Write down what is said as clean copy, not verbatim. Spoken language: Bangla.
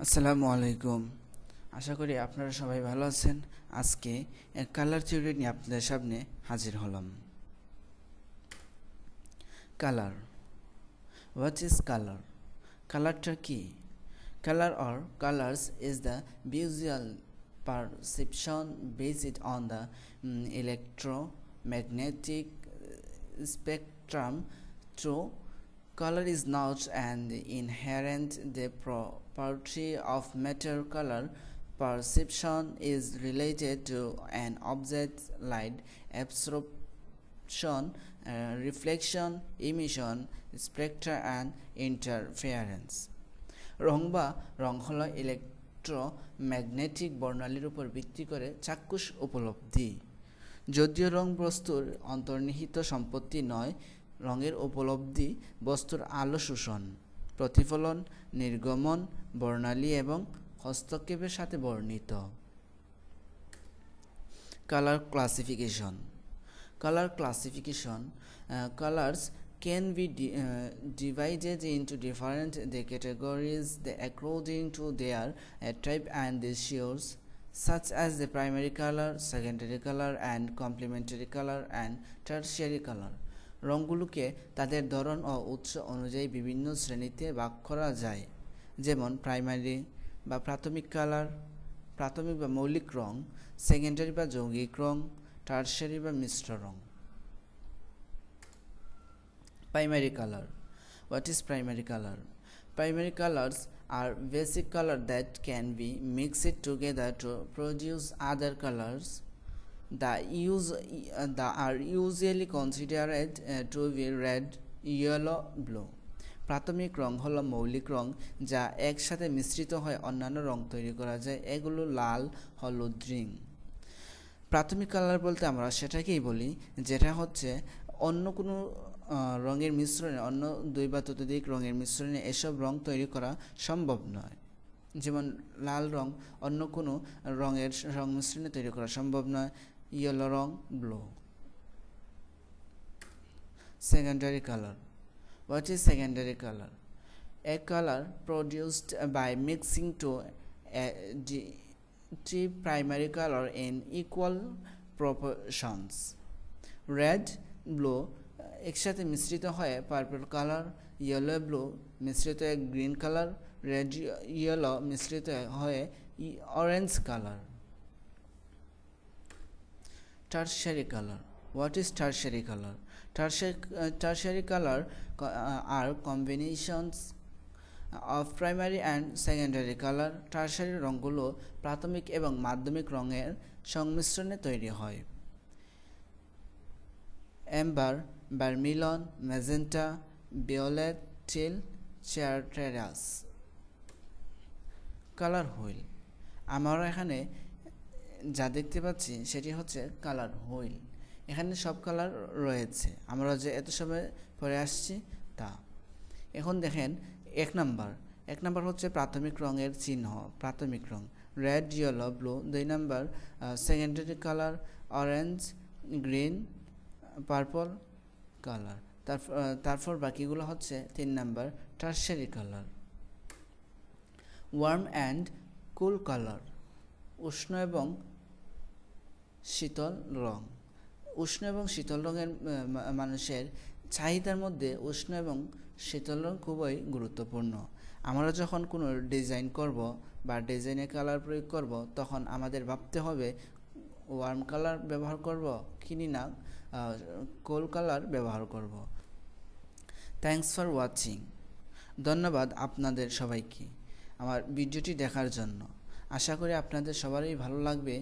আসসালামু আলাইকুম। আশা করি আপনারা সবাই ভালো আছেন। আজকে কালার থিওরি নিয়ে আপনাদের সামনে হাজির হলাম। Colour, what is colour? কালারটা কি? Colour or colors is the visual perception based on the electromagnetic spectrum. Through color is not an inherent the property of matter. Color perception is related to an object's light absorption, reflection, emission, spectra and interference. রং হলো ইলেকট্রোম্যাগনেটিক বর্ণালীর উপর ভিত্তি করে চাক্ষুষ উপলব্ধি। যদিও রং বস্তুর অন্তর্নিহিত সম্পত্তি নয়, রঙের উপলব্ধি বস্তুর আলো শোষণ, প্রতিফলন, নির্গমন, বর্ণালী এবং হস্তক্ষেপের সাথে বর্ণিত। Colour classification. Colors can be divided into different categories according to their type and ratios, such as the primary color, secondary color, and complementary color and tertiary color. রঙগুলোকে তাদের ধরন ও উৎস অনুযায়ী বিভিন্ন শ্রেণীতে ভাগ করা যায়, যেমন প্রাইমারি বা প্রাথমিক কালার, প্রাথমিক বা মৌলিক রং, সেকেন্ডারি বা যৌগিক রং, টারশিয়ারি বা মিশ্র রং। Primary color. What is primary color? Primary colors are basic colors that can be mixed together to produce other colors that are usually considered to be red, yellow, blue. প্রাথমিক রং হলো মৌলিক রং যা একসাথে মিশ্রিত হয়ে অন্যান্য রং তৈরি করা যায়। এগুলো লাল, হলুদ, রিং। প্রাথমিক কালার বলতে আমরা সেটাকেই বলি যেটা হচ্ছে অন্য কোনো রঙের মিশ্রণে, অন্য দুই বা ততোধিক রঙের মিশ্রণে এসব রং তৈরি করা সম্ভব নয়। যেমন লাল রং অন্য কোনো রঙের সংমিশ্রণে তৈরি করা সম্ভব নয়। Yellow wrong, blue. Secondary color. What is secondary color? A color produced by mixing two primary color in equal proportions. Red, blue একসাথে মিশ্রিত হয়ে পার্পল কালার, ইয়েলো ব্লু মিশ্রিত হয়ে গ্রিন কালার, রেড ইয়েলো মিশ্রিত হয়ে orange colour. Tertiary colour. What is tertiary colour? Tertiary color are combinations of primary and secondary color. Tertiary রঙগুলো প্রাথমিক এবং মাধ্যমিক রঙের সংমিশ্রণে তৈরি হয়। Amber, vermilion, magenta, violet, teal, chartreuse. Colour wheel. আমরা এখানে যা দেখতে পাচ্ছি সেটি হচ্ছে কালার হুইল। এখানে সব কালার রয়েছে, আমরা যে এত সময় পরে আসছি তা। এখন দেখেন এক নাম্বার হচ্ছে প্রাথমিক রঙের চিহ্ন, প্রাথমিক রং red, yellow, blue. 2 number secondary colour orange, green, purple colour. তারপর বাকিগুলো হচ্ছে 3 number tertiary colour. Warm and cool colour. উষ্ণ এবং শীতল রং। উষ্ণ এবং শীতল রঙের মানুষের চাহিদার মধ্যে উষ্ণ এবং শীতল রং খুবই গুরুত্বপূর্ণ। আমরা যখন কোনো ডিজাইন করব বা ডিজাইনে কালার প্রয়োগ করব তখন আমাদের ভাবতে হবে ওয়ার্ম কালার ব্যবহার করব কি না কোল কালার ব্যবহার করব। Thanks for watching. ধন্যবাদ আপনাদের সবাইকে আমার ভিডিওটি দেখার জন্য। আশা করি আপনাদের সবারই ভালো লাগবে।